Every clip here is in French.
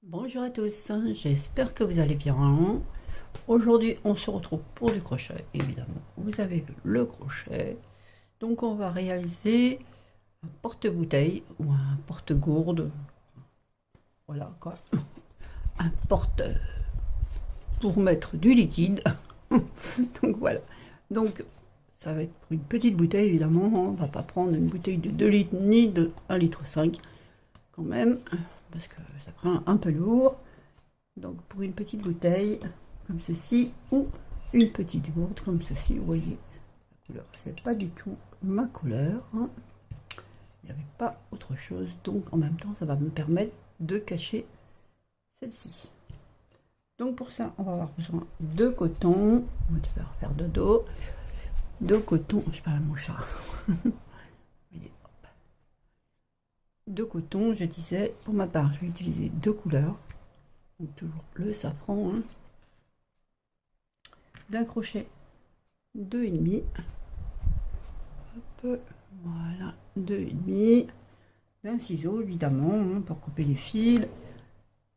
Bonjour à tous, j'espère que vous allez bien. Aujourd'hui, on se retrouve pour du crochet, évidemment. Vous avez vu le crochet. Donc, on va réaliser un porte-bouteille ou un porte-gourde. Voilà quoi. Un porte pour mettre du liquide. Donc, voilà. Donc, ça va être pour une petite bouteille, évidemment. On ne va pas prendre une bouteille de 2 litres ni de 1,5 litre quand même, parce que ça prend un peu lourd. Donc pour une petite bouteille comme ceci ou une petite gourde comme ceci, vous voyez la couleur, c'est pas du tout ma couleur, hein. Il n'y avait pas autre chose, donc en même temps ça va me permettre de cacher celle-ci. Donc pour ça on va avoir besoin de coton, on va faire de dos, de coton, je parle à mon chat. De coton, je disais, pour ma part je vais utiliser deux couleurs. Donc toujours le safran, hein. D'un crochet 2,5, hop, voilà, 2,5, d'un ciseau évidemment, hein, pour couper les fils,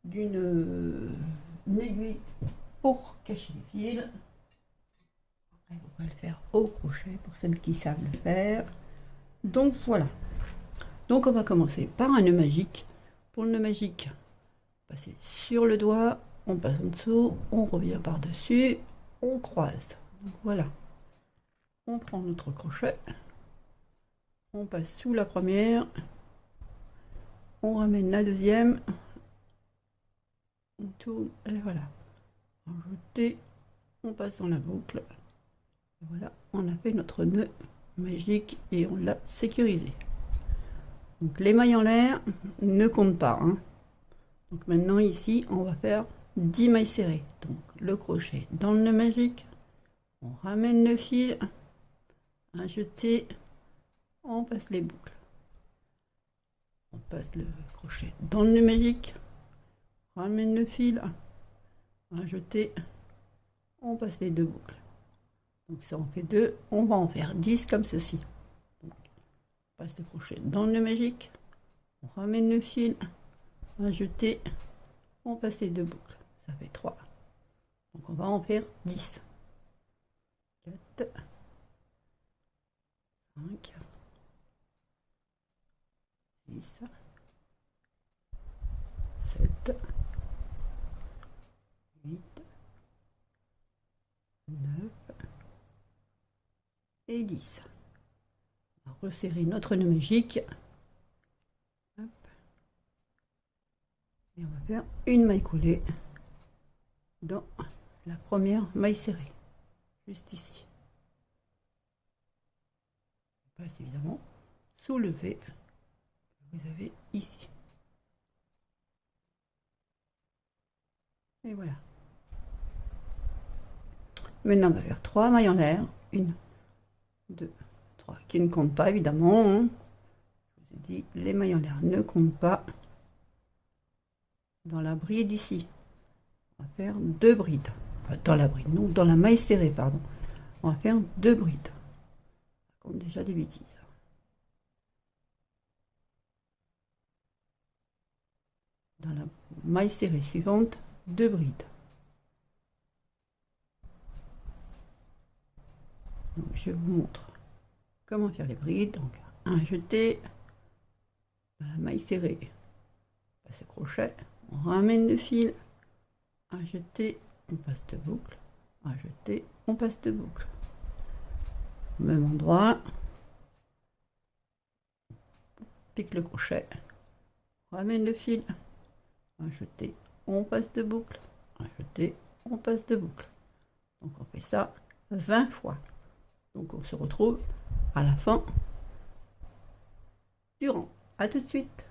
d'une aiguille pour cacher les fils. Après, on va le faire au crochet pour celles qui savent le faire. Donc voilà. Donc on va commencer par un nœud magique. Pour le nœud magique, passer sur le doigt, on passe en dessous, on revient par-dessus, on croise. Donc voilà. On prend notre crochet, on passe sous la première, on ramène la deuxième, on tourne et voilà. Ajouter, on passe dans la boucle. Voilà, on a fait notre nœud magique et on l'a sécurisé. Donc les mailles en l'air ne comptent pas, hein. Donc maintenant ici, on va faire 10 mailles serrées. Donc le crochet dans le nœud magique, on ramène le fil, un jeté, on passe les boucles. On passe le crochet dans le nœud magique, on ramène le fil, un jeté, on passe les deux boucles. Donc ça en fait 2, on va en faire 10 comme ceci. Donc, on passe le crochet dans le nœud magique, on ramène le fil, un jeté, on passe les deux boucles, ça fait 3. Donc on va en faire 10. 4, 5, 6, 7, 8, 9 et 10. On va resserrer notre nœud magique. Hop. Et on va faire une maille coulée dans la première maille serrée, juste ici. On passe évidemment soulever que vous avez ici. Et voilà. Maintenant, on va faire 3 mailles en l'air. 1, 2, 3, qui ne comptent pas évidemment, hein. Je vous ai dit, les mailles en l'air ne comptent pas. Dans la bride ici, on va faire 2 brides. Enfin, dans la bride, non, dans la maille serrée, pardon. On va faire 2 brides. Ça compte déjà des bêtises. Dans la maille serrée suivante, 2 brides. Donc, je vous montre comment faire les brides. Donc un jeté dans la maille serrée, on passe le crochet, on ramène le fil, un jeté, on passe de boucle, un jeté, on passe de boucle. Au même endroit, on pique le crochet, on ramène le fil, un jeté, on passe de boucle, un jeté, on passe de boucle. Donc on fait ça 20 fois. Donc on se retrouve à la fin du rang. A tout de suite.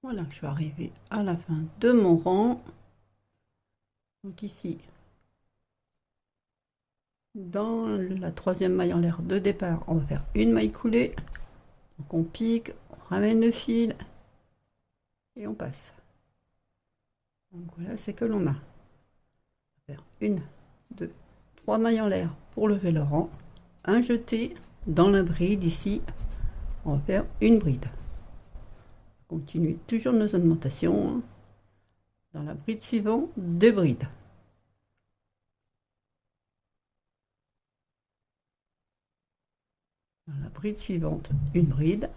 Voilà, je suis arrivée à la fin de mon rang. Donc ici, dans la troisième maille en l'air de départ, on va faire une maille coulée. Donc on pique, on ramène le fil et on passe. Donc voilà, c'est que l'on a. On va faire 1, 2, 3 mailles en l'air pour lever le rang. Un jeté dans la bride ici, on va faire une bride. Continue toujours nos augmentations. Dans la bride suivante, 2 brides. Dans la bride suivante, une bride.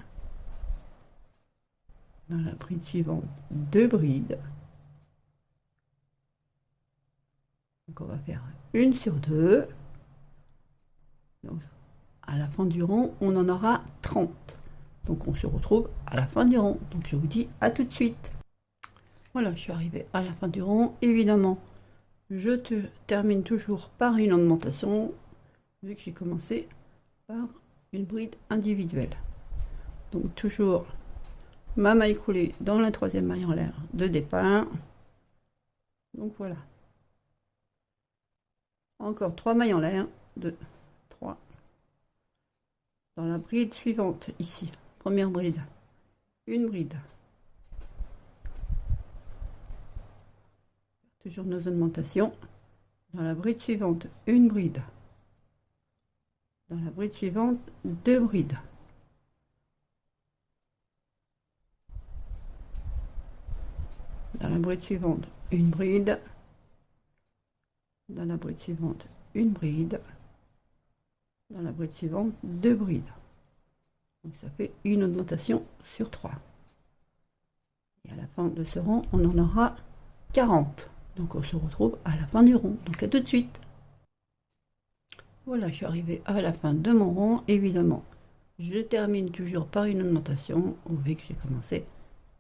Dans la bride suivante, 2 brides. Donc on va faire une sur 2. Donc, à la fin du rang, on en aura 30. Donc on se retrouve à la fin du rang. Donc je vous dis à tout de suite. Voilà, je suis arrivée à la fin du rang. Évidemment, je termine toujours par une augmentation, vu que j'ai commencé par une bride individuelle. Donc toujours ma maille coulée dans la troisième maille en l'air de départ. Donc voilà. Encore 3 mailles en l'air, 2, 3. Dans la bride suivante, ici, première bride, une bride. Toujours nos augmentations. Dans la bride suivante, une bride. Dans la bride suivante, 2 brides. Dans la bride suivante, une bride. Dans la bride suivante, une bride. Dans la bride suivante, 2 brides. Donc ça fait une augmentation sur 3. Et à la fin de ce rang, on en aura 40. Donc on se retrouve à la fin du rang. Donc à tout de suite. Voilà, je suis arrivée à la fin de mon rang. Évidemment, je termine toujours par une augmentation, vu que j'ai commencé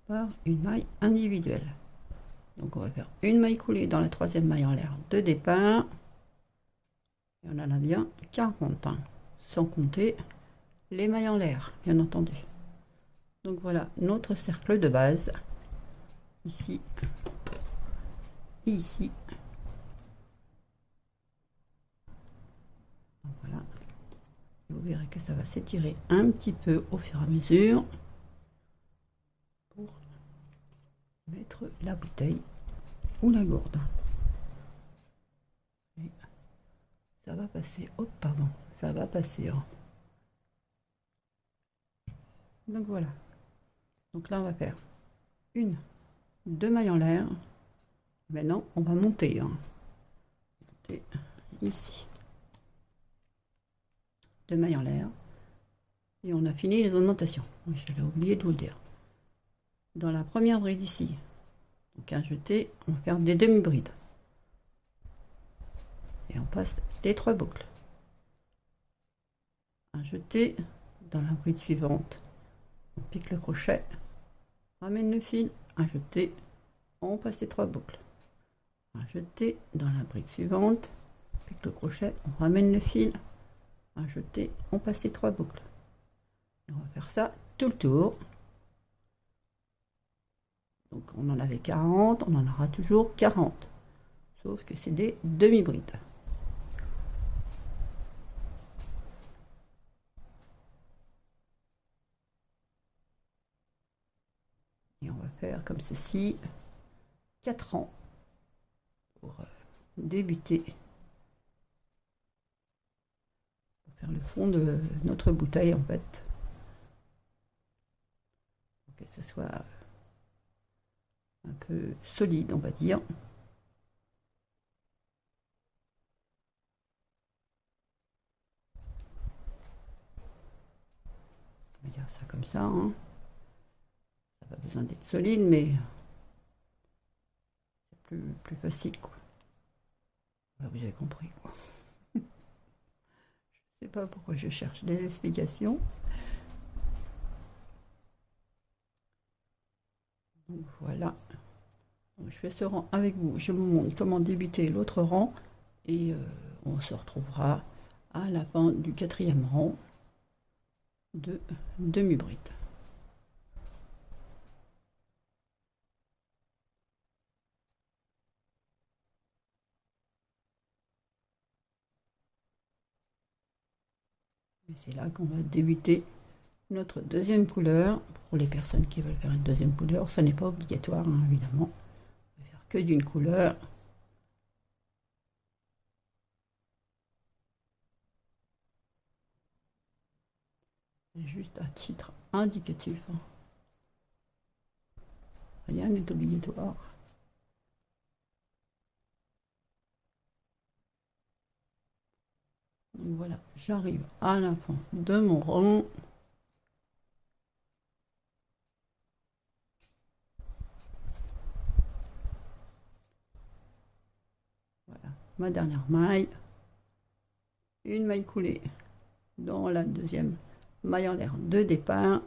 par une maille individuelle. Donc on va faire une maille coulée dans la troisième maille en l'air de départ. Et on en a bien 40, hein, sans compter les mailles en l'air, bien entendu. Donc voilà notre cercle de base, ici et ici. Donc voilà, vous verrez que ça va s'étirer un petit peu au fur et à mesure pour mettre la bouteille ou la gourde. Et ça va passer, oh pardon, ça va passer. Hein. Donc voilà. Donc là on va faire une, 2 mailles en l'air. Maintenant on va monter, hein. Monter ici. 2 mailles en l'air. Et on a fini les augmentations. Oui, j'avais oublié de vous le dire. Dans la première bride ici, donc un jeté, on va faire des demi-brides. Et on passe les 3 boucles. Un jeté, dans la bride suivante, on pique le crochet, ramène le fil, un jeté, on passe les 3 boucles. Un jeté, dans la bride suivante, on pique le crochet, on ramène le fil, un jeté, on passe les 3 boucles. Et on va faire ça tout le tour. Donc on en avait 40, on en aura toujours 40. Sauf que c'est des demi-brides. Et on va faire comme ceci 4 rangs pour débuter. Pour faire le fond de notre bouteille en fait. Pour que ce soit un peu solide, on va dire. On va dire ça comme ça. Hein. Ça n'a pas besoin d'être solide, mais c'est plus facile, quoi. Là, vous avez compris, quoi. Je sais pas pourquoi je cherche des explications. Donc voilà. Donc, je fais ce rang avec vous. Je vous montre comment débuter l'autre rang et on se retrouvera à la fin du 4e rang de demi-bride. Et c'est là qu'on va débuter notre deuxième couleur. Pour les personnes qui veulent faire une deuxième couleur, ça n'est pas obligatoire, hein, évidemment. On va faire que d'une couleur. C'est juste à titre indicatif. Hein. Rien n'est obligatoire. Donc voilà, j'arrive à la fin de mon rang. Voilà, ma dernière maille. Une maille coulée dans la deuxième maille en l'air de départ.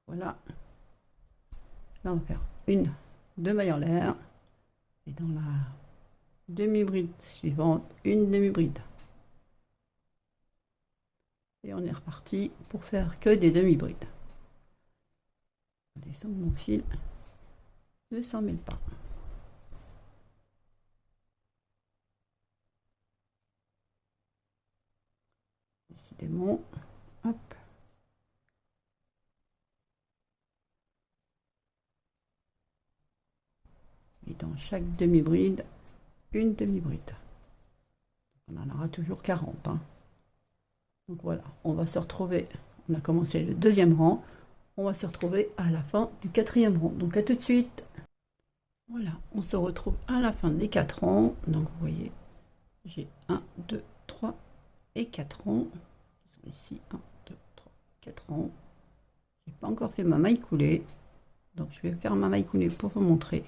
Voilà. Là, on va faire deux mailles en l'air. Et dans la demi-bride suivante, une demi-bride. Et on est reparti pour faire que des demi-brides. Je descends mon fil de 100 000 pas. Décidément, hop. Et dans chaque demi-bride, une demi-bride. On en aura toujours 40. Hein. Donc voilà, on va se retrouver. On a commencé le deuxième rang. On va se retrouver à la fin du quatrième rang. Donc à tout de suite. Voilà, on se retrouve à la fin des 4 rangs. Donc vous voyez, j'ai 1, 2, 3 et 4 rangs. Ils sont ici, 1, 2, 3, 4 rangs. Je n'ai pas encore fait ma maille coulée. Donc je vais faire ma maille coulée pour vous montrer.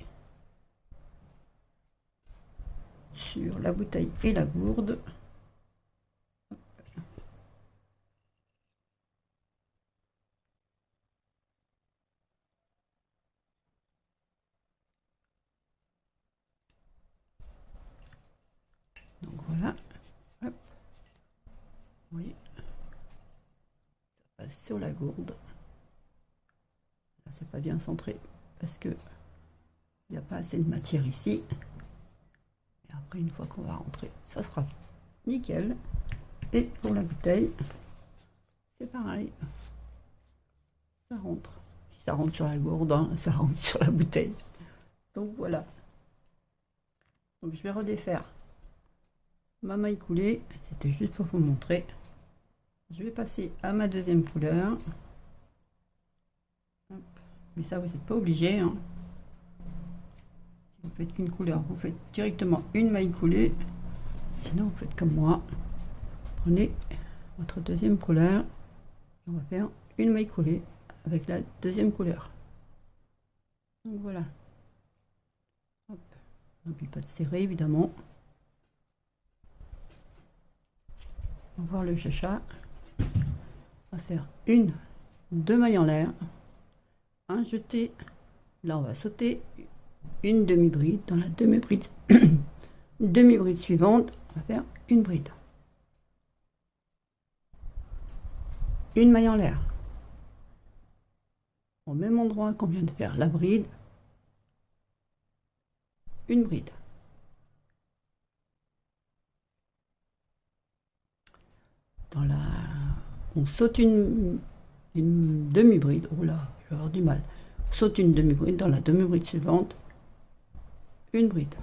Sur la bouteille et la gourde. Donc voilà. Hop. Vous voyez. Ça passe sur la gourde. Là, c'est pas bien centré parce que il n'y a pas assez de matière ici. Et après, une fois qu'on va rentrer, ça sera nickel. Et pour la bouteille, c'est pareil. Ça rentre. Si ça rentre sur la gourde, hein, ça rentre sur la bouteille. Donc voilà. Donc je vais redéfaire ma maille coulée. C'était juste pour vous montrer. Je vais passer à ma deuxième couleur. Hop. Mais ça, vous n'êtes pas obligé. Hein. Si vous faites qu'une couleur, vous faites directement une maille coulée. Sinon, vous faites comme moi. Prenez votre deuxième couleur. On va faire une maille coulée avec la deuxième couleur. Donc voilà. Hop. N'oublie pas de serrer évidemment. On va voir le chacha. On va faire deux mailles en l'air, un jeté. Là, on va sauter une demi-bride. Dans la demi-bride, demi-bride suivante, on va faire une bride. Une maille en l'air. Au même endroit qu'on vient de faire la bride, une bride. Dans la... On saute une demi-bride. Oh là, je vais avoir du mal. On saute une demi-bride. Dans la demi-bride suivante, une bride.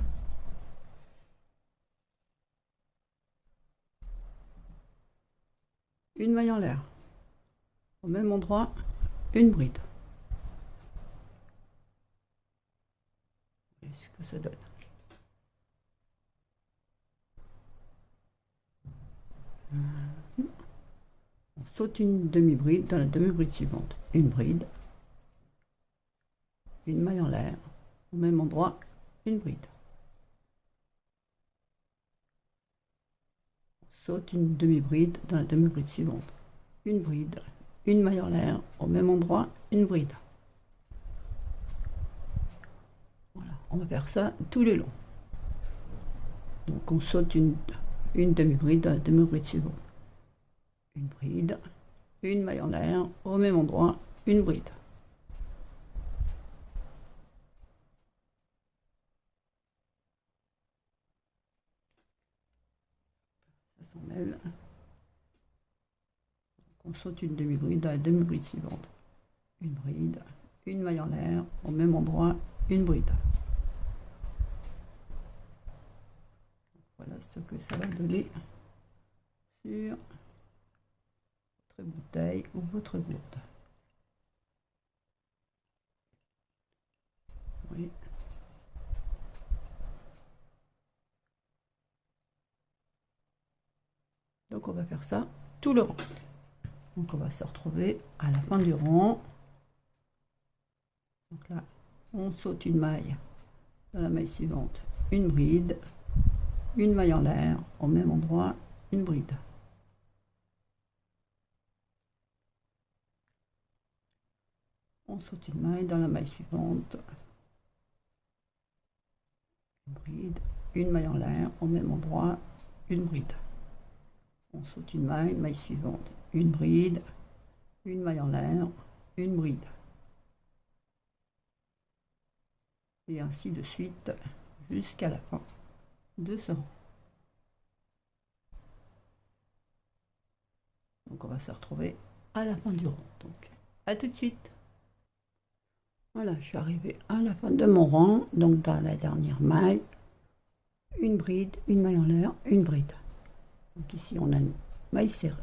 Une maille en l'air. Au même endroit, une bride. Et ce que ça donne. On saute une demi-bride. Dans la demi-bride suivante, une bride. Une maille en l'air. Au même endroit, une bride. On saute une demi-bride. Dans la demi-bride suivante, une bride. Une maille en l'air. Au même endroit, une bride. Voilà, on va faire ça tout le long. Donc on saute une demi-bride dans la demi-bride suivante. Une bride, une maille en l'air, au même endroit, une bride. Ça s'en mêle. On saute une demi-bride dans la demi-bride suivante. Une bride, une maille en l'air, au même endroit, une bride. Voilà ce que ça va donner sur votre bouteille ou votre gourde. Oui. Donc on va faire ça tout le rang. Donc on va se retrouver à la fin du rang. Donc là, on saute une maille dans la maille suivante, une bride, une maille en l'air, au même endroit, une bride. On saute une maille dans la maille suivante, une bride, une maille en l'air, au même endroit, une bride. On saute une maille, maille suivante, une bride, une maille en l'air, une bride. Et ainsi de suite jusqu'à la fin de ce rang. Donc on va se retrouver à la fin du rang. Donc à tout de suite. Voilà, je suis arrivée à la fin de mon rang. Donc dans la dernière maille, une bride, une maille en l'air, une bride. Donc ici on a une maille serrée,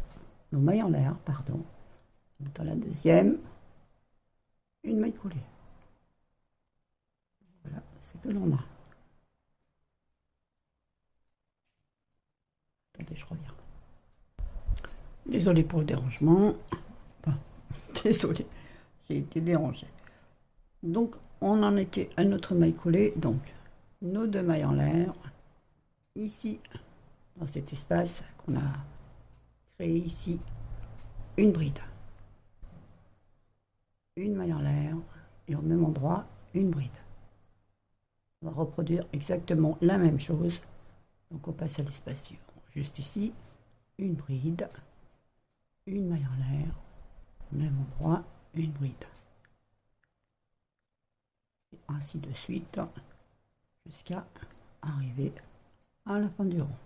nos mailles en l'air, pardon. Donc dans la deuxième, une maille coulée. Voilà, c'est que l'on a. Attendez, je reviens. Désolée pour le dérangement. Enfin, désolée, j'ai été dérangée. Donc, on en était à notre maille coulée. Donc, nos deux mailles en l'air. Ici, dans cet espace qu'on a créé ici, une bride. Une maille en l'air. Et au même endroit, une bride. On va reproduire exactement la même chose. Donc, on passe à l'espace suivant. Juste ici, une bride. Une maille en l'air. Au même endroit, une bride. Et ainsi de suite jusqu'à arriver à la fin du rang.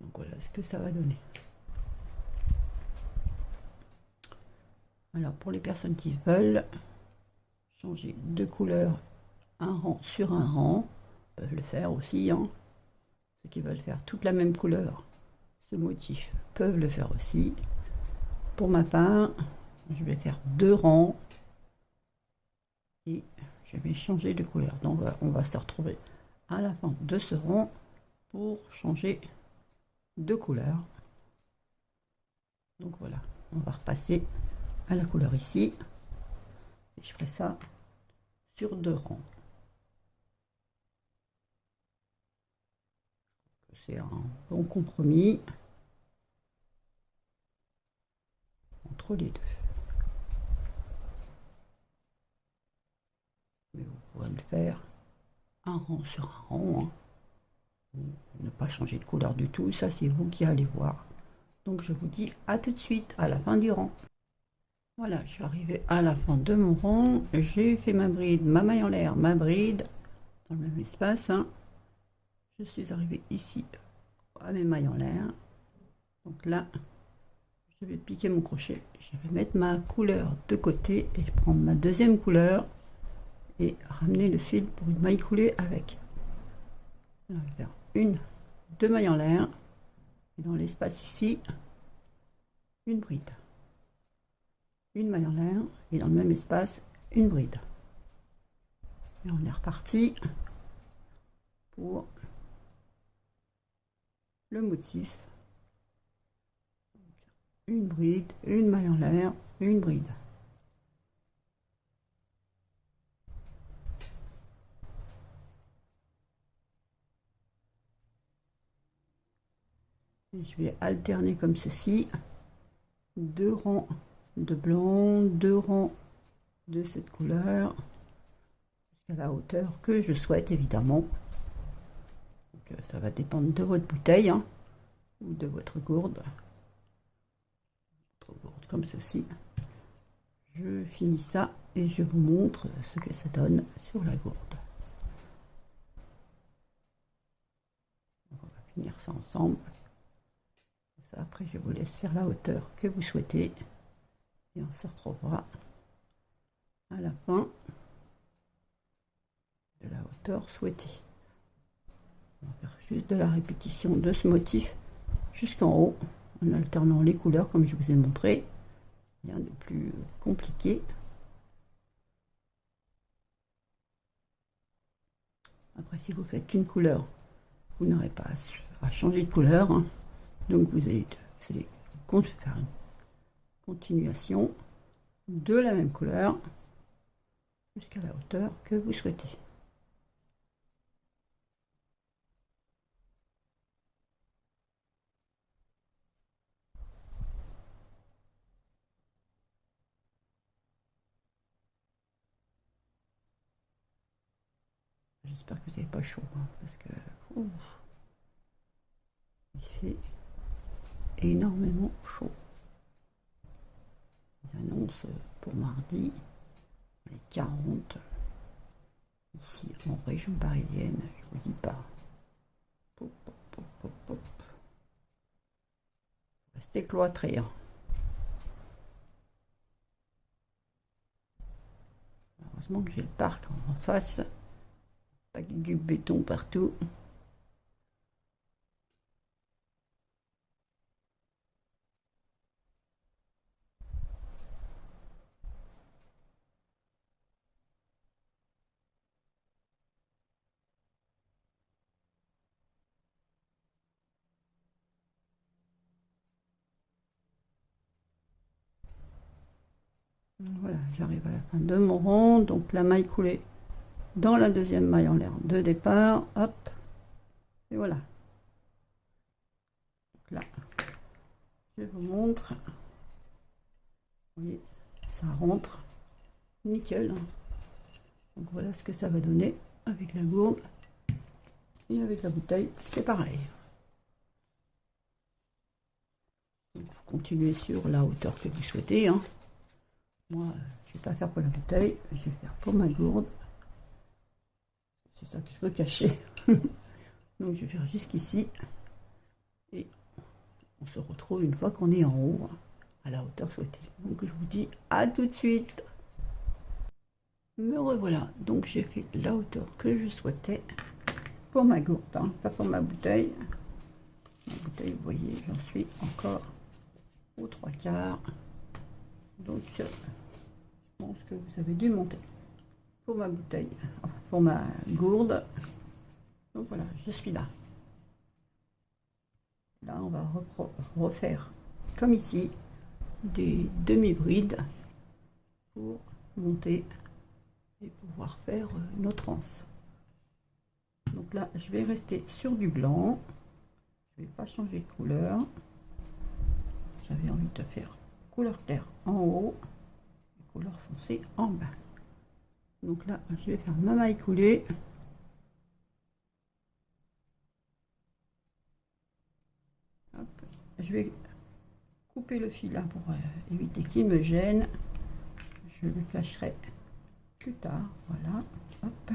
Donc voilà ce que ça va donner. Alors pour les personnes qui veulent changer de couleur un rang sur un rang, peuvent le faire aussi. Ceux qui veulent faire toute la même couleur, ce motif, peuvent le faire aussi. Pour ma part, je vais faire 2 rangs et je vais changer de couleur. Donc on va se retrouver à la fin de ce rang pour changer de couleur. Donc voilà, on va repasser à la couleur ici et je ferai ça sur 2 rangs. C'est un bon compromis entre les deux. Mais vous pourrez le faire un rang sur un rang. Ne pas changer de couleur du tout, ça c'est vous qui allez voir. Donc je vous dis à tout de suite à la fin du rang. Voilà, je suis arrivée à la fin de mon rang. J'ai fait ma bride, ma maille en l'air, ma bride dans le même espace. Je suis arrivée ici à mes mailles en l'air. Donc là, je vais piquer mon crochet. Je vais mettre ma couleur de côté et je prends ma deuxième couleur et ramener le fil pour une maille coulée avec. On va faire une, 2 mailles en l'air. Et dans l'espace ici, une bride. Une maille en l'air et dans le même espace, une bride. Et on est reparti pour le motif. Une bride, une maille en l'air, une bride. Et je vais alterner comme ceci, 2 rangs de blanc, 2 rangs de cette couleur, jusqu'à la hauteur que je souhaite évidemment. Donc, ça va dépendre de votre bouteille ou de votre gourde. Comme ceci. Je finis ça et je vous montre ce que ça donne sur la gourde. Donc, on va finir ça ensemble. Après, je vous laisse faire la hauteur que vous souhaitez et on se retrouvera à la fin de la hauteur souhaitée. On va faire juste de la répétition de ce motif jusqu'en haut en alternant les couleurs comme je vous ai montré. Rien de plus compliqué. Après, si vous faites qu'une couleur, vous n'aurez pas a changé de couleur, hein. Donc vous allez faire une continuation de la même couleur jusqu'à la hauteur que vous souhaitez. J'espère que vous n'avez pas chaud, hein, parce que il fait énormément chaud. Ils annoncent pour mardi les 40 ici en région parisienne, je vous dis pas. Pop, pop, pop, pop, pop. Restez cloîtrés, hein. Heureusement que j'ai le parc en face, pas du béton partout. Voilà, j'arrive à la fin de mon rond, donc la maille coulée dans la deuxième maille en l'air de départ, hop, et voilà. Donc là, je vous montre, vous voyez, ça rentre nickel. Donc voilà ce que ça va donner avec la gourde et avec la bouteille, c'est pareil. Donc vous continuez sur la hauteur que vous souhaitez, hein. Moi, je ne vais pas faire pour la bouteille, je vais faire pour ma gourde. C'est ça que je veux cacher. Donc je vais faire jusqu'ici. Et on se retrouve une fois qu'on est en haut, à la hauteur souhaitée. Donc je vous dis à tout de suite. Me revoilà. Donc j'ai fait la hauteur que je souhaitais pour ma gourde, hein, pas pour ma bouteille. Ma bouteille, vous voyez, j'en suis encore aux 3/4. Donc je pense que vous avez dû monter pour ma bouteille, enfin, pour ma gourde. Donc voilà, je suis là. Là, on va refaire, comme ici, des demi-brides pour monter et pouvoir faire notre anse. Donc là, je vais rester sur du blanc. Je ne vais pas changer de couleur. J'avais envie de faire couleur claire en haut et couleur foncée en bas. Donc là, je vais faire ma maille coulée. Hop. Je vais couper le fil là pour éviter qu'il me gêne. Je le cacherai plus tard. Voilà. Hop.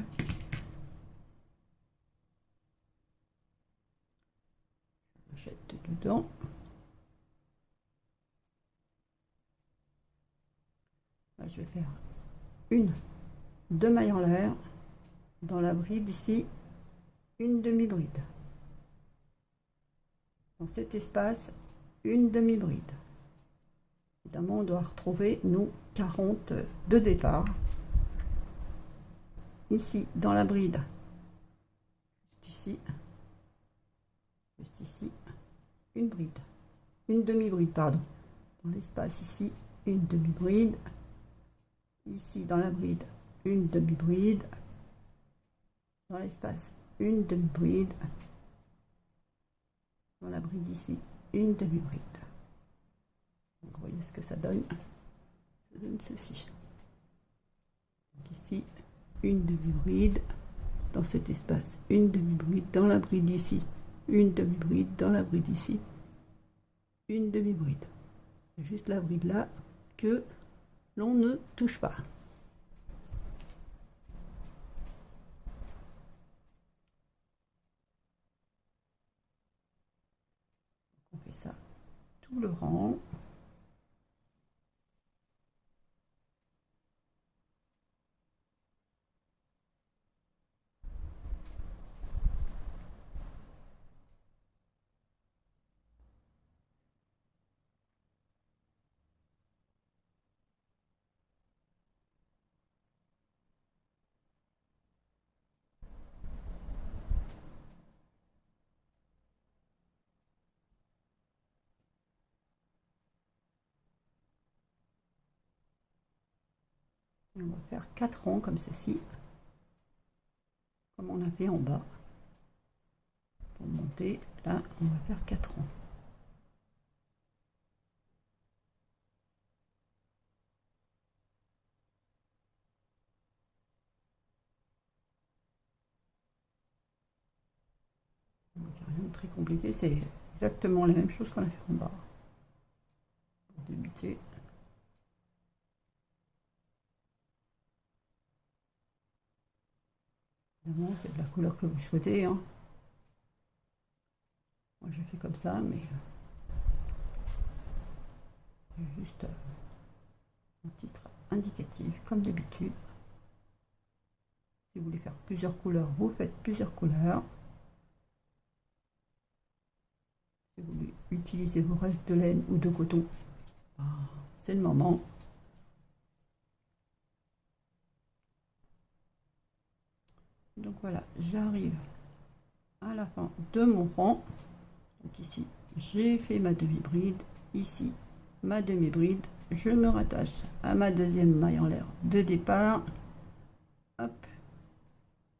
Je le jette dedans. Là, je vais faire deux mailles en l'air. Dans la bride ici, une demi-bride. Dans cet espace, une demi-bride. Évidemment, on doit retrouver nos 40 de départ. Ici, dans la bride, juste ici, une bride, une demi-bride, pardon. Dans l'espace ici, une demi-bride. Ici, dans la bride, une demi-bride. Dans l'espace, une demi-bride. Dans la bride ici, une demi-bride. Donc, vous voyez ce que ça donne. Ça donne ceci. Donc ici, une demi-bride. Dans cet espace, une demi-bride. Dans la bride ici, une demi-bride. Dans la bride ici, une demi-bride. C'est juste la bride là que l'on ne touche pas. On fait ça tout le rang. Et on va faire 4 rangs comme ceci, comme on a fait en bas. Pour monter, là, on va faire 4 rangs. Donc, rien de très compliqué, c'est exactement la même chose qu'on a fait en bas. Pour débuter. Évidemment, faites la couleur que vous souhaitez. Hein. Moi, je fais comme ça, mais juste un titre indicatif, comme d'habitude. Si vous voulez faire plusieurs couleurs, vous faites plusieurs couleurs. Si vous voulez utiliser vos restes de laine ou de coton, c'est le moment. Donc voilà, j'arrive à la fin de mon rang. Donc ici, j'ai fait ma demi-bride. Ici, ma demi-bride. Je me rattache à ma deuxième maille en l'air de départ. Hop.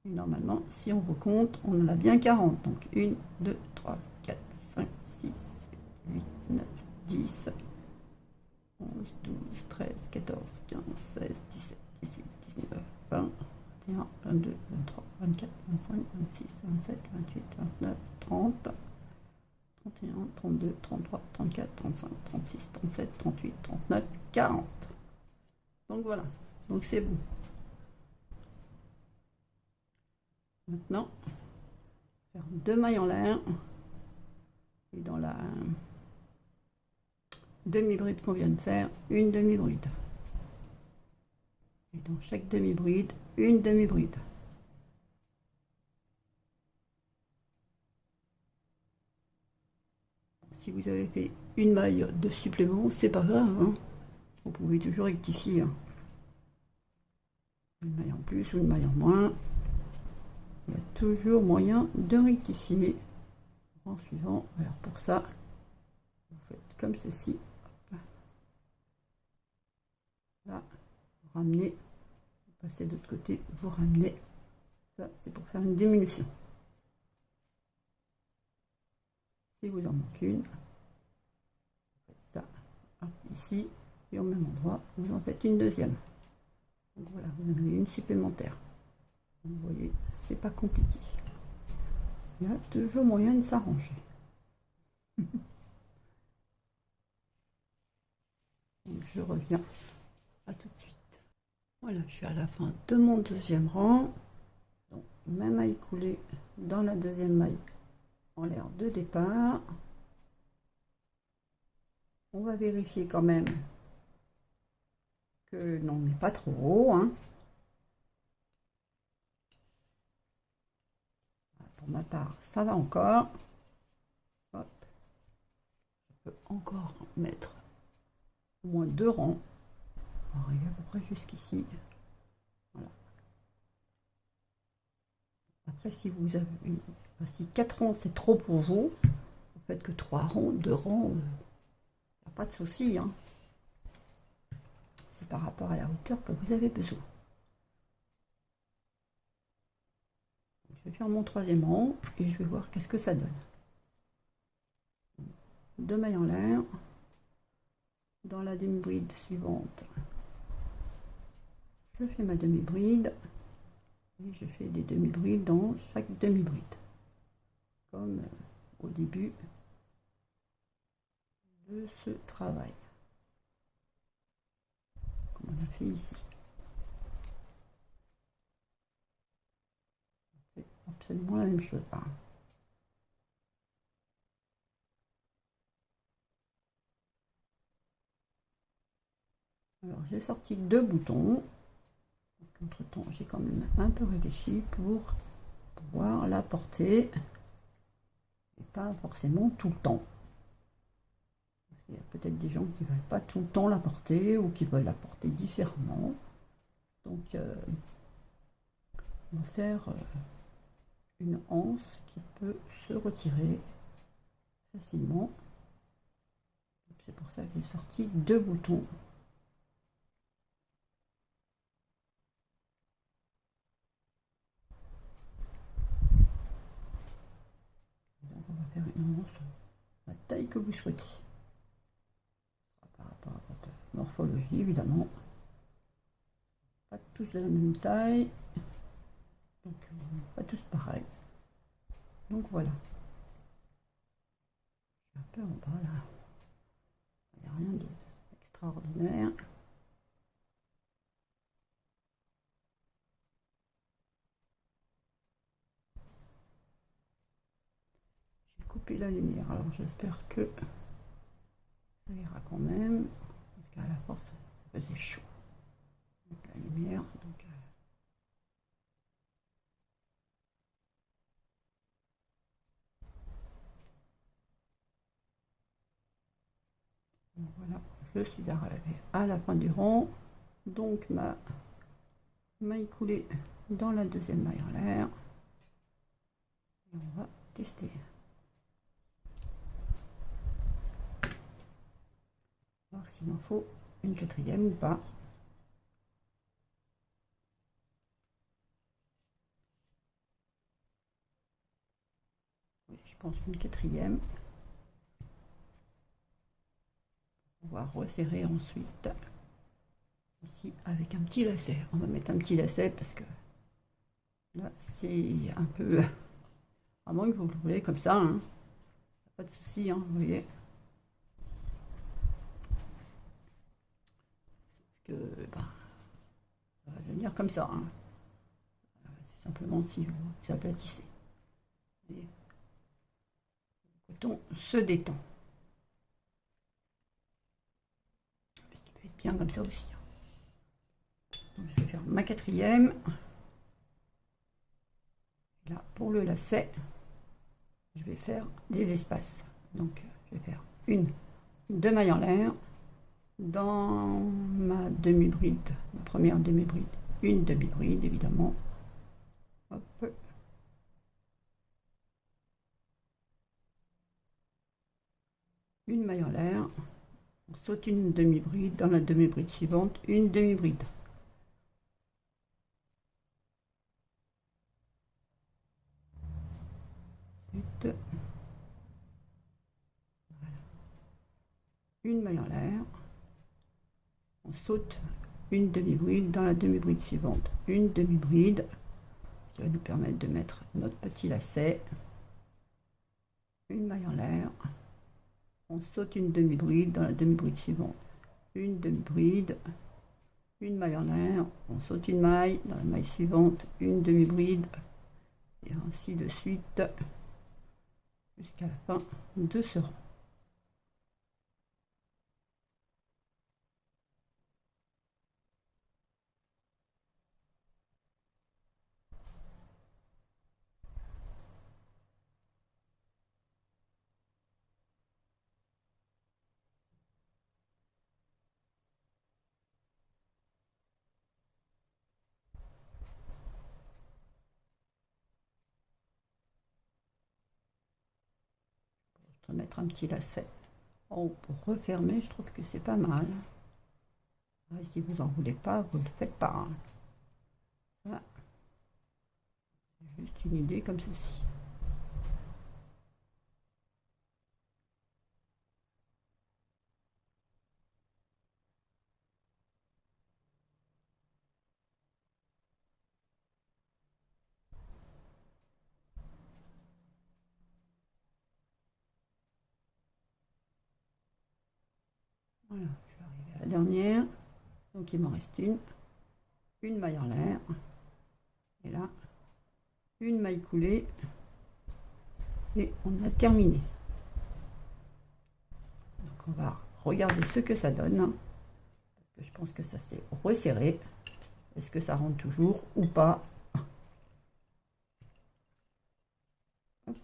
Et normalement, si on recompte, on en a bien 40. Donc 1, 2, 3, 4, 5, 6, 7, 8, 9, 10, 11, 12, 13, 14, 15, 16, 17, 18, 19, 20, 21, 22, 23, 24, 25, 26, 27, 28, 29, 30, 31, 32, 33, 34, 35, 36, 37, 38, 39, 40. Donc voilà, donc c'est bon. Maintenant, faire 2 mailles en l'air et dans la demi-bride qu'on vient de faire, une demi-bride. Et dans chaque demi-bride, une demi-bride. Si vous avez fait une maille de supplément, c'est pas grave. Hein. Vous pouvez toujours rectifier. Hein. Une maille en plus ou une maille en moins. Il y a toujours moyen de rectifier en suivant. Alors pour ça, vous faites comme ceci. Hop. Là, vous ramenez, vous passez de l'autre côté, vous ramenez. Ça, c'est pour faire une diminution. Si vous en manquez une, vous faites ça, hop, ici, et au même endroit, vous en faites une deuxième. Donc voilà, vous en avez une supplémentaire. Vous voyez, c'est pas compliqué. Il y a toujours moyen de s'arranger. Donc je reviens à tout de suite. Voilà, je suis à la fin de mon deuxième rang. Donc, ma maille coulée dans la deuxième maille en l'air de départ. On va vérifier quand même que non, n'est pas trop haut. Hein. Pour ma part, ça va encore. Hop. Je peux encore mettre au moins 2 rangs. On arrive à peu près jusqu'ici. Voilà. Après, si vous avez si 4 rangs c'est trop pour vous, vous faites que 3 rangs, 2 rangs, il n'y a pas de souci. Hein. C'est par rapport à la hauteur que vous avez besoin. Je vais faire mon troisième rang et je vais voir qu'est-ce que ça donne. 2 mailles en l'air. Dans la demi-bride suivante, je fais ma demi-bride et je fais des demi-brides dans chaque demi-bride, comme au début de ce travail, comme on a fait ici. C'est absolument la même chose. Hein. Alors j'ai sorti 2 boutons, parce qu'entre temps j'ai quand même un peu réfléchi pour pouvoir la porter, et pas forcément tout le temps. Il y a peut-être des gens qui ne veulent pas tout le temps la porter ou qui veulent la porter différemment. Donc on va faire une anse qui peut se retirer facilement. C'est pour ça que j'ai sorti 2 boutons. souhaitez. Par rapport à votre morphologie, évidemment. Pas tous de la même taille. Donc, pas tous pareils. Donc voilà. Un peu en bas là. Il n'y a rien d'extraordinaire. J'ai coupé la lumière, alors j'espère que ça ira quand même. Parce qu'à la force, ça faisait chaud. Donc la lumière, voilà, je suis arrivée à la fin du rang. Donc ma maille coulée dans la deuxième maille en l'air. Et on va tester. Voir s'il m'en faut une quatrième ou pas. Oui, je pense qu'une quatrième. On va resserrer ensuite. Ici avec un petit lacet. On va mettre un petit lacet parce que là c'est un peu, à moins que vous le voulez comme ça, hein. Pas de souci, hein, vous voyez. Que bah, ça va venir comme ça, hein. C'est simplement si vous aplatissez. Et le coton se détend. Parce qu'il peut être bien comme ça aussi. Donc, je vais faire ma quatrième. Là, pour le lacet, je vais faire des espaces. Donc, je vais faire deux mailles en l'air. Dans ma demi-bride, ma première demi-bride, une demi-bride évidemment. Hop. Une maille en l'air. On saute une demi-bride. Dans la demi-bride suivante, une demi-bride. Ensuite, voilà. Une maille en l'air. On saute une demi-bride. Dans la demi-bride suivante, une demi-bride. Qui va nous permettre de mettre notre petit lacet. Une maille en l'air. On saute une demi-bride. Dans la demi-bride suivante, une demi-bride. Une maille en l'air, on saute une maille, dans la maille suivante, une demi-bride, et ainsi de suite, jusqu'à la fin de ce rang. Je vais mettre un petit lacet en haut pour refermer, je trouve que c'est pas mal. Et si vous n'en voulez pas, vous ne le faites pas, hein. Voilà. Juste une idée comme ceci. Voilà, je vais arriver à la dernière. Donc il m'en reste une maille en l'air. Et là, une maille coulée. Et on a terminé. Donc on va regarder ce que ça donne. Parce que je pense que ça s'est resserré. Est-ce que ça rentre toujours ou pas? Hop.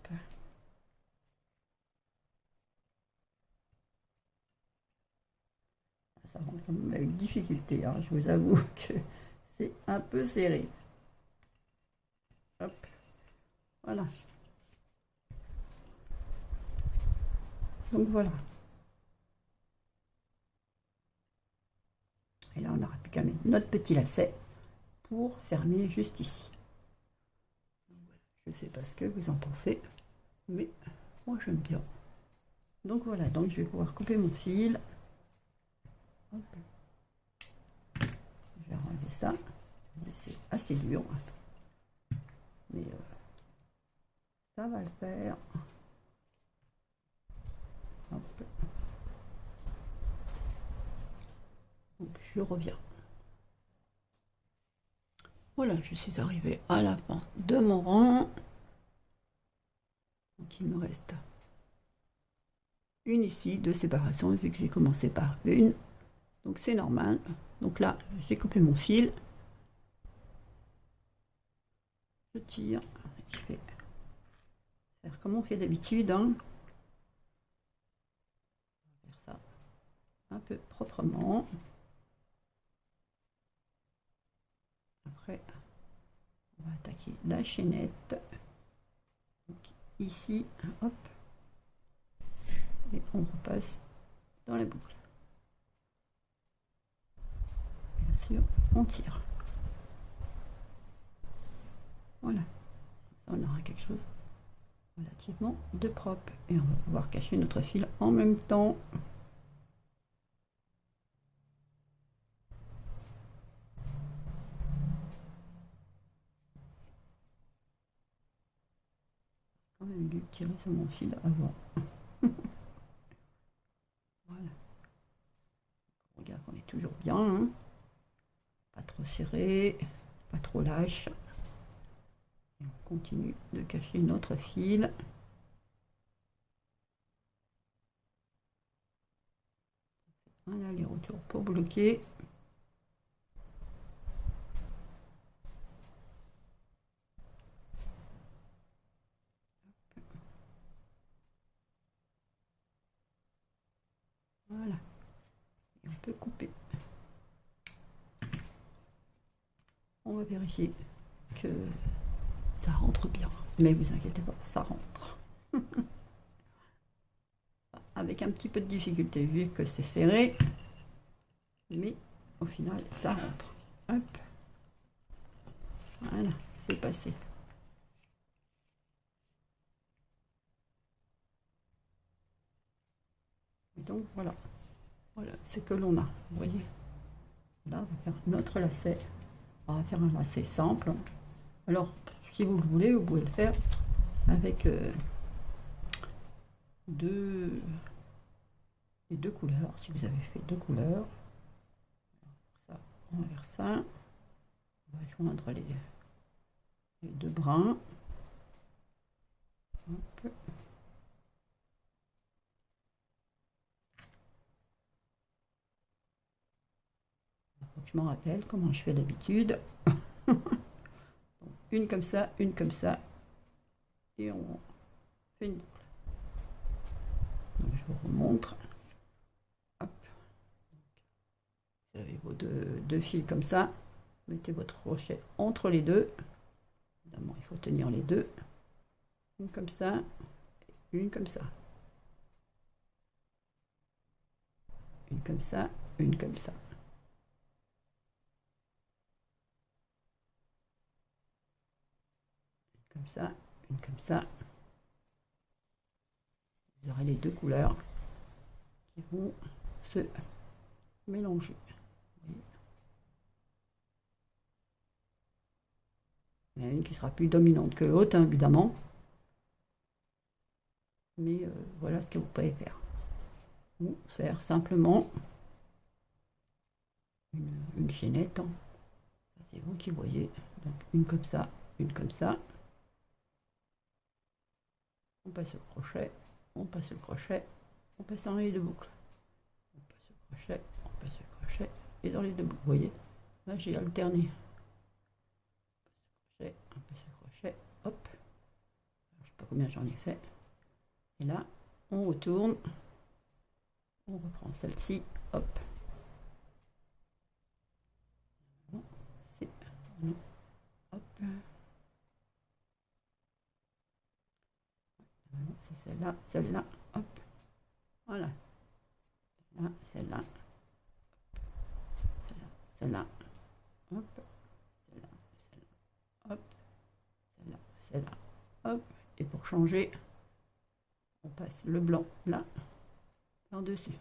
Ça rentre quand même avec difficulté, hein. Je vous avoue que c'est un peu serré. Hop. Voilà. Donc voilà. Et là, on n'aura plus qu'à mettre notre petit lacet pour fermer juste ici. Je ne sais pas ce que vous en pensez, mais moi j'aime bien. Donc voilà, donc je vais pouvoir couper mon fil. Hop. Je vais enlever ça. C'est assez dur. Mais ça va le faire. Hop. Donc je reviens. Voilà, je suis arrivée à la fin de mon rang. Donc il me reste une ici de séparation vu que j'ai commencé par une. Donc c'est normal. Donc là, j'ai coupé mon fil. Je tire. Je vais faire comme on fait d'habitude. Hein. Faire ça un peu proprement. Après, on va attaquer la chaînette. Donc, ici, hop. Et on repasse dans la boucle. Bien sûr, on tire. Voilà. Ça, on aura quelque chose relativement de propre. Et on va pouvoir cacher notre fil en même temps. Quand même dû tirer sur mon fil avant. Voilà. On regarde qu'on est toujours bien. Hein. Pas trop serré, pas trop lâche. Et on continue de cacher notre fil. Un aller-retour pour bloquer. Voilà. Et on peut couper. On va vérifier que ça rentre bien. Mais vous inquiétez pas, ça rentre. Avec un petit peu de difficulté vu que c'est serré. Mais au final, ça rentre. Hop. Voilà, c'est passé. Et donc voilà. Voilà ce que l'on a. Vous voyez. Là, on va faire notre lacet. On va faire un lacet simple. Alors, si vous le voulez, vous pouvez le faire avec les deux couleurs. Si vous avez fait deux couleurs, ça, on va faire ça. On va joindre les deux brins. Hop. Faut que je m'en rappelle comment je fais d'habitude. Une comme ça, et on fait une boucle. Donc je vous remontre. Hop. Vous avez vos deux fils comme ça. Mettez votre crochet entre les deux. Évidemment, il faut tenir les deux. Une comme ça, une comme ça. Une comme ça, une comme ça. Une comme ça, une comme ça. Vous aurez les deux couleurs qui vont se mélanger. Il y en a une qui sera plus dominante que l'autre, hein, évidemment. Mais voilà ce que vous pouvez faire. Ou faire simplement une chaînette. Hein. C'est vous qui voyez. Donc une comme ça, une comme ça. On passe le crochet, on passe le crochet, on passe en les deux boucles. On passe le crochet, on passe le crochet, et dans les deux boucles. Vous voyez, là j'ai alterné. On passe le crochet, hop. Je ne sais pas combien j'en ai fait. Et là, on retourne. On reprend celle-ci, hop. C'est hop. C'est celle-là, hop. Voilà. Là, celle-là. Celle-là, hop. Celle-là, hop. Celle-là, hop. Et pour changer, on passe le blanc là. par-dessus.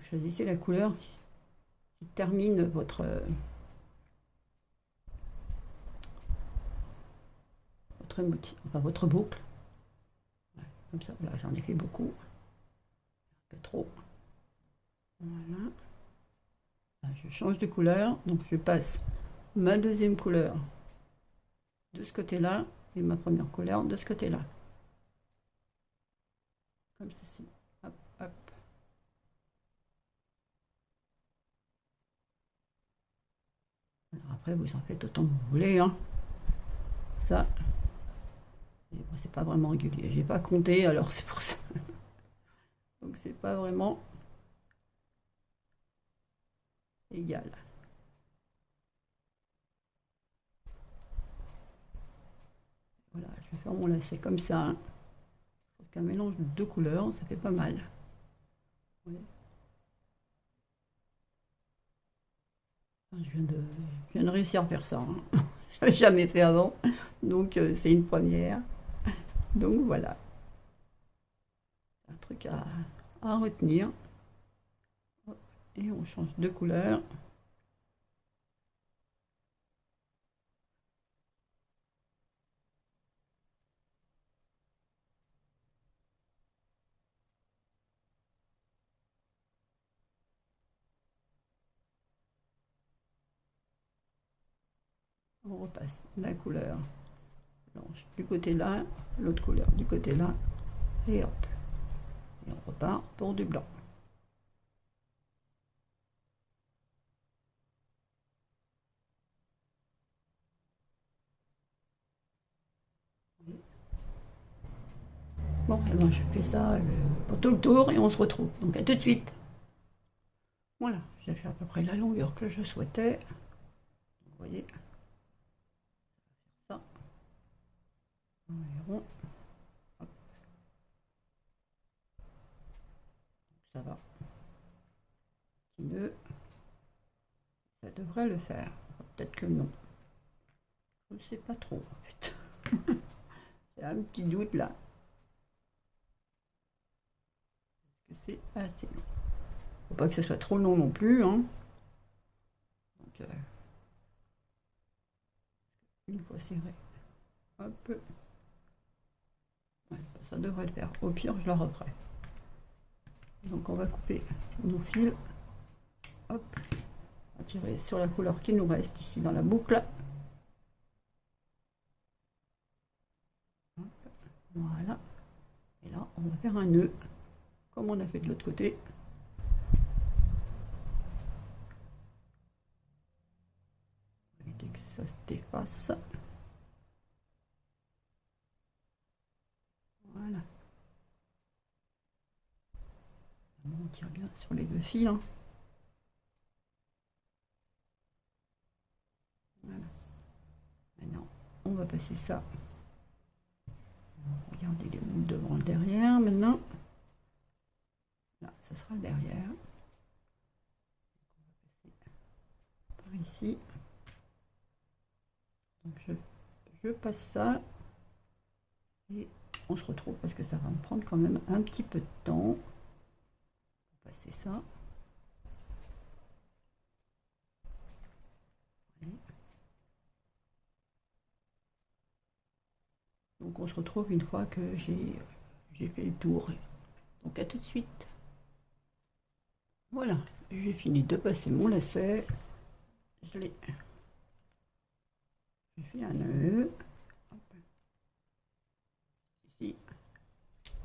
Choisissez la couleur qui termine votre motif, enfin votre boucle. Ouais, comme ça, là j'en ai fait beaucoup. Un peu trop. Voilà. Là, je change de couleur, donc je passe ma deuxième couleur de ce côté-là et ma première couleur de ce côté-là. Comme ceci. Hop, hop. Alors après, vous en faites autant que vous voulez. Hein. Ça, bon, c'est pas vraiment régulier. J'ai pas compté, alors c'est pour ça. Donc c'est pas vraiment égal. Voilà, je vais faire mon lacet comme ça. Hein. Qu'un mélange de deux couleurs, ça fait pas mal. Oui. Je viens de réussir à faire ça. Hein. Je n'avais jamais fait avant, donc c'est une première. Donc voilà, un truc à retenir. Et on change de couleur. On repasse la couleur blanche du côté là, l'autre couleur du côté là, et hop. Et on repart pour du blanc. Bon, et ben je fais ça pour tout le tour et on se retrouve. Donc à tout de suite. Voilà, j'ai fait à peu près la longueur que je souhaitais. Vous voyez, ça. Environ. Hop. Ça va. Petit nœud. Ça devrait le faire. Peut-être que non. Je ne sais pas trop en fait. J'ai un petit doute là. Est-ce que c'est assez long? Faut pas que ce soit trop long non plus. Hein. Donc, une fois serré. Hop. Ouais, ça devrait le faire. Au pire, je la referai. Donc on va couper nos fils. Hop. On va tirer sur la couleur qui nous reste ici dans la boucle. Hop. Voilà. Et là, on va faire un nœud, comme on a fait de l'autre côté. Pour éviter que ça se défasse. Voilà. On tire bien sur les deux fils. Hein. Voilà. Maintenant, on va passer ça. Regardez les boules devant le derrière maintenant. Là, ça sera le derrière. On va passer par ici. Donc je passe ça. Et on se retrouve parce que ça va me prendre quand même un petit peu de temps. On va passer ça. Donc on se retrouve une fois que j'ai fait le tour. Donc à tout de suite. Voilà, j'ai fini de passer mon lacet. J'ai fait un nœud. Ici,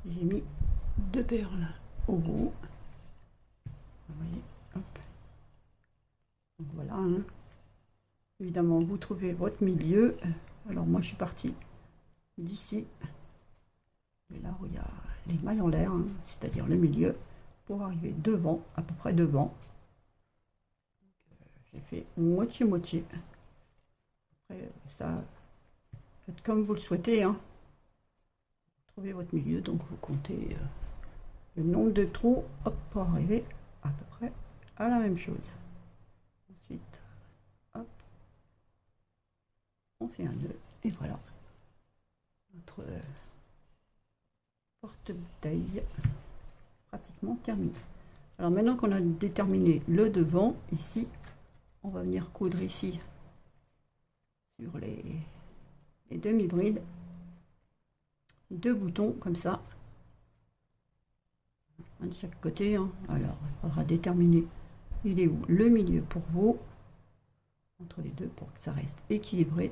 j'ai mis deux perles au bout. Vous voyez, hop. Donc voilà. Hein. Évidemment, vous trouvez votre milieu. Alors moi, je suis partie d'ici. Et là où il y a les mailles en l'air, hein, c'est-à-dire le milieu, pour arriver devant, à peu près devant. J'ai fait moitié-moitié. Après, ça, faites comme vous le souhaitez. Hein. Trouvez votre milieu, donc vous comptez le nombre de trous hop, pour arriver à peu près à la même chose. Ensuite, hop, on fait un nœud et voilà notre porte-bouteille pratiquement terminée. Alors maintenant qu'on a déterminé le devant, ici, on va venir coudre ici sur les demi-brides, 2 boutons comme ça, un de chaque côté. Hein. Alors, il faudra déterminer il est où le milieu pour vous, entre les deux, pour que ça reste équilibré.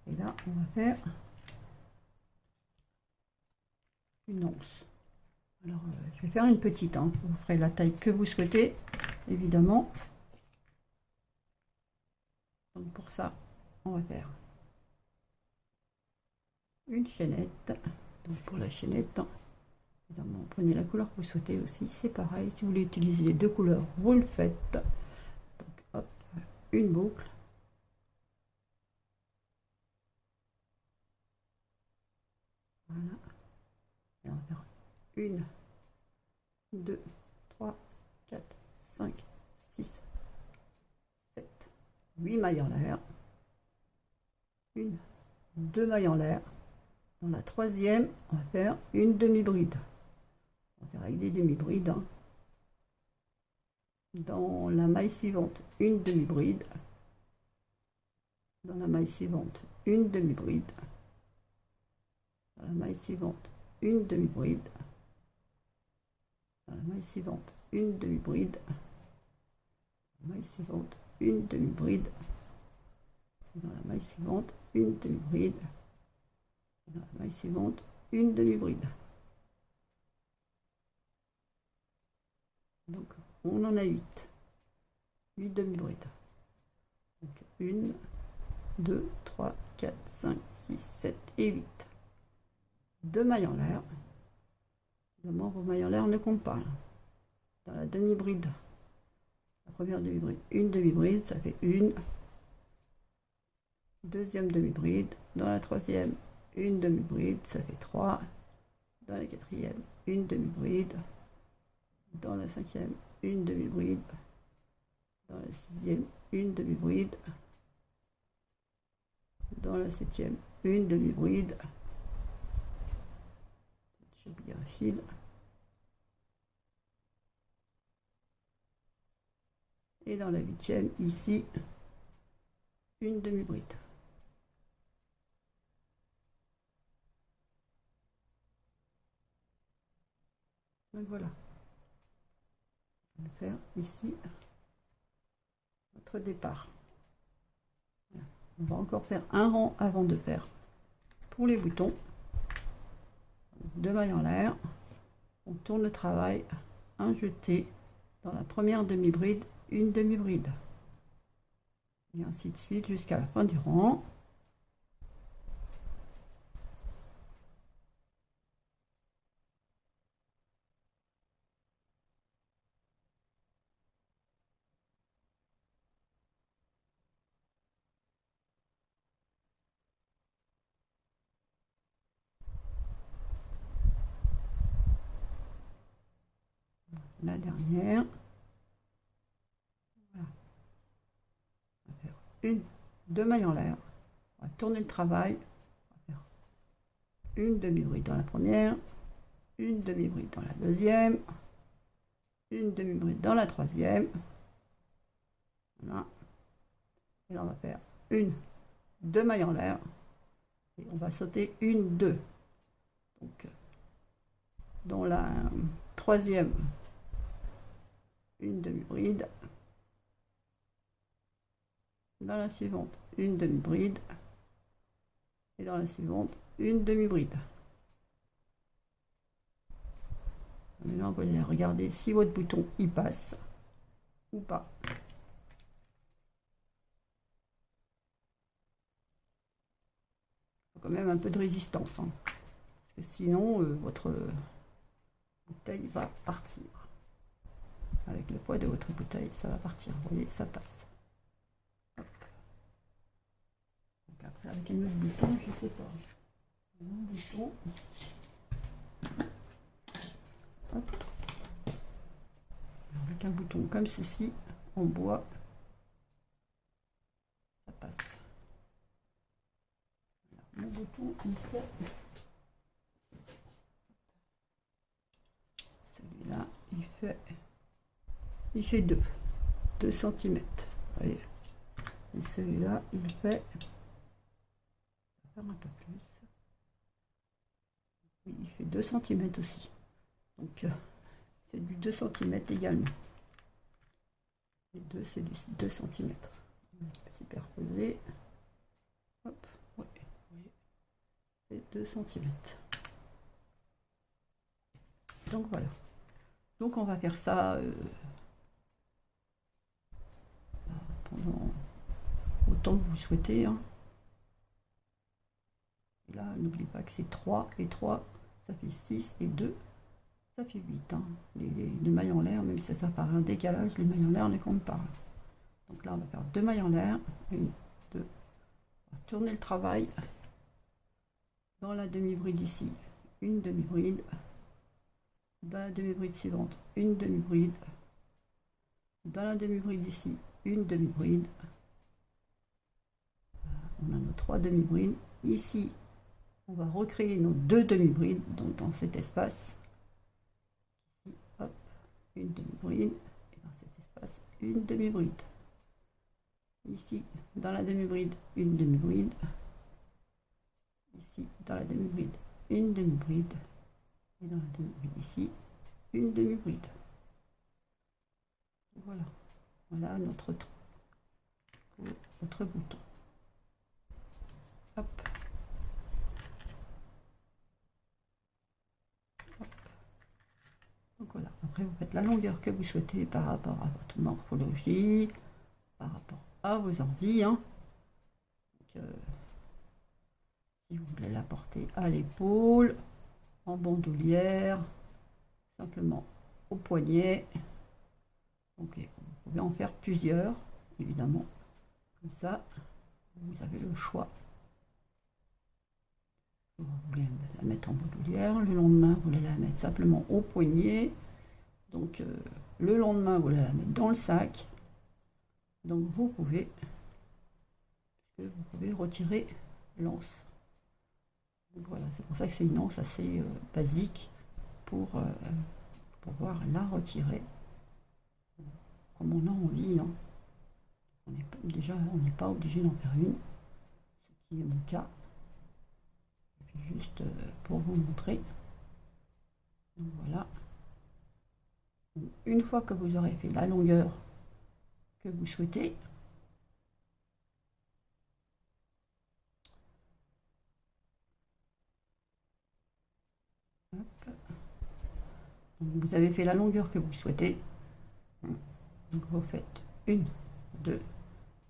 Et là, on va faire une once. Alors, je vais faire une petite, hein. Vous ferez la taille que vous souhaitez, évidemment. Donc pour ça, on va faire une chaînette. Donc pour la chaînette, évidemment, prenez la couleur que vous souhaitez aussi, c'est pareil. Si vous voulez utiliser les 2 couleurs, vous le faites. Donc hop, une boucle. Voilà. Et on va faire 1, 2, 3, 4, 5, 6, 7, 8 mailles en l'air. 1, 2 mailles en l'air. Dans la troisième, on va faire une demi-bride. On va faire avec des demi-brides. Hein. Dans la maille suivante, une demi-bride. Dans la maille suivante, une demi-bride. Dans la maille suivante, une demi-bride. Dans la maille suivante, une demi-bride. Dans la maille suivante, une demi-bride. Dans la maille suivante, une demi-bride. Dans la maille suivante, une demi-bride. Donc, on en a 8. 8 demi-brides. Donc, 1, 2, 3, 4, 5, 6, 7 et 8. 2 mailles en l'air. Évidemment, vos mailles en l'air ne comptent pas. Dans la demi-bride, la première demi-bride, une demi-bride, ça fait une. Deuxième demi-bride. Dans la troisième, une demi-bride, ça fait 3. Dans la quatrième, une demi-bride. Dans la cinquième, une demi-bride. Dans la sixième, une demi-bride. Dans la septième, une demi-bride. J'oublie un fil. Et dans la huitième, ici, une demi-bride. Donc voilà. On va faire ici notre départ. On va encore faire un rang avant de faire pour les boutons. 2 mailles en l'air. On tourne le travail, un jeté dans la première demi-bride, une demi-bride. Et ainsi de suite jusqu'à la fin du rang. La dernière. Voilà. On va faire 2 mailles en l'air. On va tourner le travail. On va faire une demi-bride dans la première, une demi-bride dans la deuxième, une demi-bride dans la troisième. Voilà. Et là, on va faire 2 mailles en l'air. Et on va sauter 2. Donc, dans la troisième, une demi-bride. Dans la suivante, une demi-bride. Et dans la suivante, une demi-bride. Maintenant, vous allez regarder si votre bouton y passe ou pas. Il faut quand même un peu de résistance, hein, parce que sinon, votre bouteille va partir. Avec le poids de votre bouteille, ça va partir. Vous voyez, ça passe. Hop. Donc après, avec un autre bouton, je sais pas. Un bouton. Hop. Avec un bouton comme ceci, en bois, ça passe. Alors, mon bouton, celui-là, il fait 2 cm. Voyez. Et celui-là, il fait, un peu plus. Oui, il fait 2 cm aussi. Donc, c'est du 2 cm également. Les deux, c'est du 2 cm. Superposé. Hop, ouais, c'est 2 cm. Donc voilà. Donc on va faire ça pendant autant que vous souhaitez. Hein. Là, n'oubliez pas que c'est 3 et 3, ça fait 6 et 2, ça fait 8. Hein. Les mailles en l'air, même si ça paraît un décalage, les mailles en l'air ne comptent pas. Donc là, on va faire 2 mailles en l'air. 1, 2. On va tourner le travail. Dans la demi-bride ici, une demi-bride. Dans la demi-bride suivante, une demi-bride. Dans la demi-bride ici, une demi-bride. On a nos 3 demi-brides. Ici, on va recréer nos 2 demi-brides dans cet espace. Ici, hop, une demi-bride. Et dans cet espace, une demi-bride. Ici, dans la demi-bride, une demi-bride. Ici, dans la demi-bride, une demi-bride. Et dans la demi-bride ici, une demi-bride. Voilà. Voilà notre bouton. Hop. Hop. Donc voilà. Après, vous faites la longueur que vous souhaitez par rapport à votre morphologie, par rapport à vos envies. Hein. Donc, si vous voulez la porter à l'épaule, en bandoulière, simplement au poignet. Donc, vous pouvez en faire plusieurs, évidemment. Comme ça, vous avez le choix. Vous voulez la mettre en bandoulière, le lendemain, vous voulez la mettre simplement au poignet. Donc, le lendemain, vous voulez la mettre dans le sac. Donc, vous pouvez retirer l'anse. Donc voilà, c'est pour ça que c'est une anse assez basique pour pouvoir la retirer comme on a envie. Hein. On n'est pas obligé d'en faire une, ce qui est mon cas. Et puis juste pour vous montrer. Donc voilà. Une fois que vous aurez fait la longueur que vous souhaitez, donc vous avez fait la longueur que vous souhaitez. Donc vous faites 1, 2.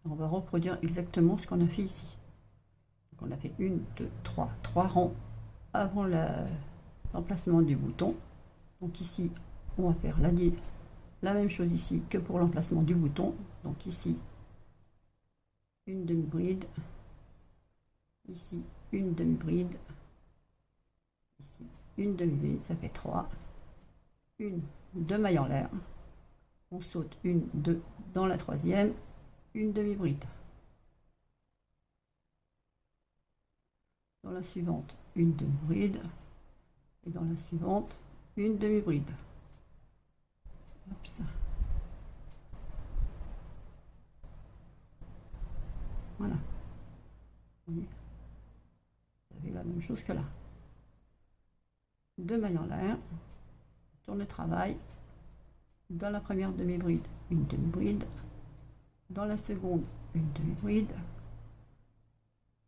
On va reproduire exactement ce qu'on a fait ici. Donc on a fait 1, 2, 3 rangs avant l'emplacement du bouton. Donc ici, on va faire la même chose ici que pour l'emplacement du bouton. Donc ici, une demi-bride. Ici, une demi-bride. Ici, une demi-bride, ça fait 3. 2 mailles en l'air. On saute 1, 2 dans la troisième, une demi-bride. Dans la suivante, une demi-bride. Et dans la suivante, une demi-bride. Voilà. Vous voyez, vous avez la même chose que là. 2 mailles en l'air. Tourne le travail. Dans la première demi-bride, une demi-bride. Dans la seconde, une demi-bride.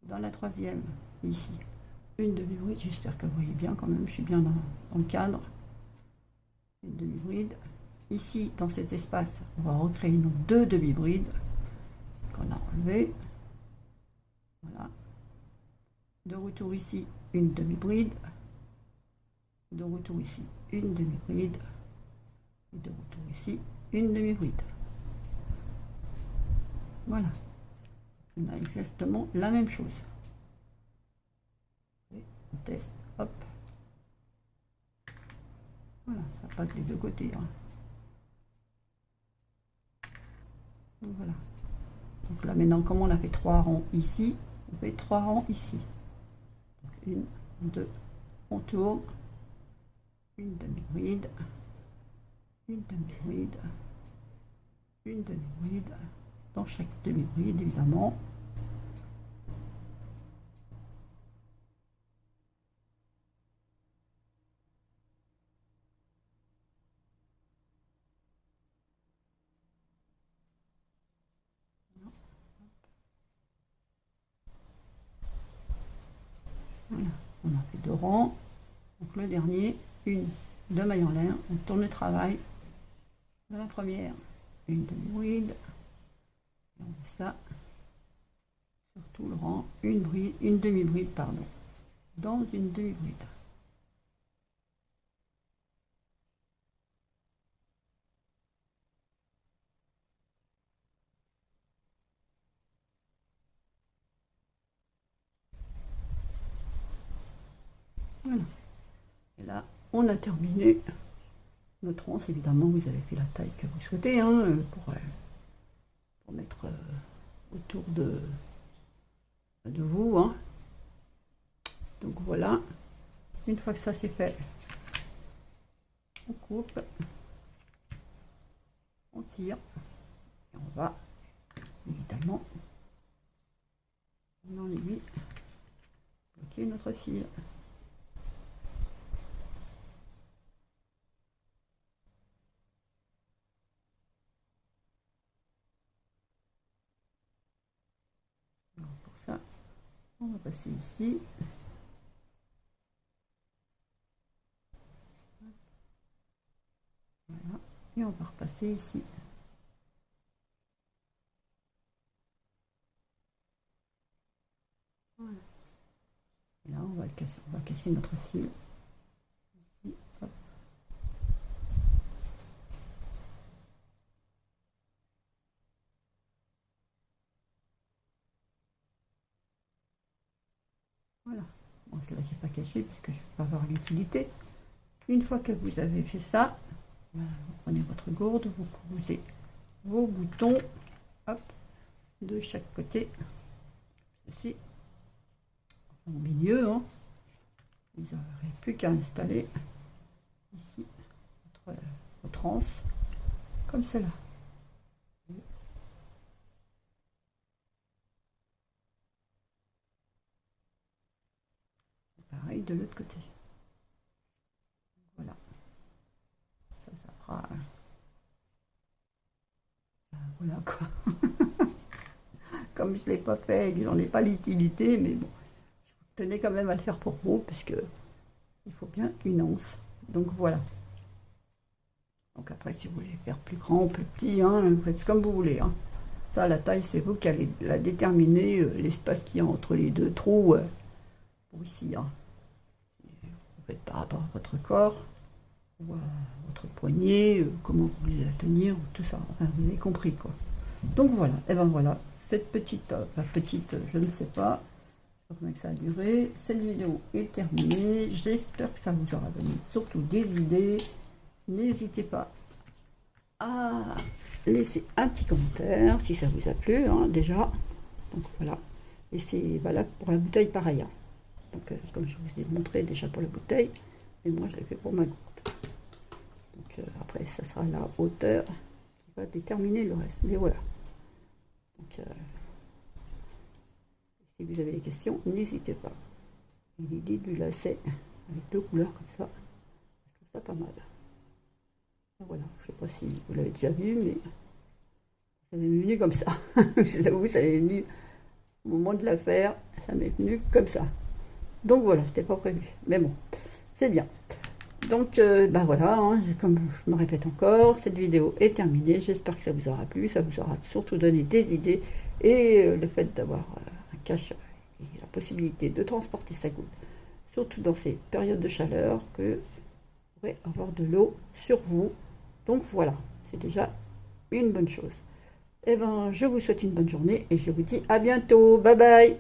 Dans la troisième, ici, une demi-bride. J'espère que vous voyez bien quand même, je suis bien dans le cadre. Une demi-bride. Ici, dans cet espace, on va recréer nos 2 demi-brides qu'on a enlevées. Voilà. De retour ici, une demi-bride. De retour ici, une demi-bride. Et de retour ici, une demi-bride. Voilà. On a exactement la même chose. Et on teste. Hop. Voilà, ça passe des deux côtés. Hein. Donc, voilà. Donc là maintenant, comme on a fait 3 rangs ici, on fait 3 rangs ici. Donc, 1, 2, on tourne, une demi-bride, une demi-bride, une demi-bride, dans chaque demi-bride évidemment. Voilà, on a fait 2 rangs. Donc le dernier, 2 mailles en l'air, on tourne le travail. Dans la première, une demi-bride, et on fait ça sur tout le rang, une demi-bride, pardon, dans une demi-bride. Voilà. Et là, on a terminé notre rang. Évidemment, vous avez fait la taille que vous souhaitez hein, pour mettre autour de vous. Hein. Donc voilà. Une fois que ça c'est fait, on coupe, on tire, et on va évidemment dans l'aiguille bloquer notre fil. Alors pour ça, on va passer ici. Voilà. Et on va repasser ici. Voilà. Et là, on va casser notre fil. Ici, hop. Voilà. Bon, je ne l'ai pas caché puisque je ne vais pas avoir l'utilité. Une fois que vous avez fait ça, vous prenez votre gourde, vous cousez vos boutons, hop, de chaque côté, ceci, au milieu, hein. Vous n'aurez plus qu'à installer ici votre anse, comme cela. Pareil de l'autre côté. Voilà. Ça fera... voilà quoi. Comme je ne l'ai pas fait et que j'en ai pas l'utilité, mais bon, je tenais quand même à le faire pour vous, parce que il faut bien une anse. Donc voilà. Donc après, si vous voulez faire plus grand, plus petit, hein, vous faites comme vous voulez. Hein. Ça, la taille, c'est vous qui allez la déterminer, l'espace qu'il y a entre les deux trous, pour ici. Hein. Vous faites par rapport à votre corps, ou à votre poignet, comment vous voulez la tenir, tout ça. Enfin, vous avez compris, quoi. Donc voilà, et ben voilà, cette petite, je ne sais pas combien que ça a duré. Cette vidéo est terminée. J'espère que ça vous aura donné surtout des idées. N'hésitez pas à laisser un petit commentaire si ça vous a plu, hein, déjà. Donc voilà, et c'est valable pour la bouteille pareil. Hein. Donc comme je vous ai montré déjà pour la bouteille, mais moi je l'ai fait pour ma gourde. Donc après, ça sera la hauteur qui va déterminer le reste. Mais voilà. Donc si vous avez des questions, n'hésitez pas. L'idée du lacet avec 2 couleurs comme ça, je trouve ça pas mal. Voilà, je sais pas si vous l'avez déjà vu, mais ça m'est venu comme ça. Je vous avoue, ça m'est venu au moment de la faire, ça m'est venu comme ça. Donc voilà, c'était pas prévu. Mais bon, c'est bien. Donc, ben voilà, hein, comme je me répète encore, cette vidéo est terminée. J'espère que ça vous aura plu, ça vous aura surtout donné des idées. Et le fait d'avoir un cache et la possibilité de transporter sa goutte, surtout dans ces périodes de chaleur, que vous pourrez avoir de l'eau sur vous. Donc voilà, c'est déjà une bonne chose. Et ben, je vous souhaite une bonne journée et je vous dis à bientôt. Bye bye.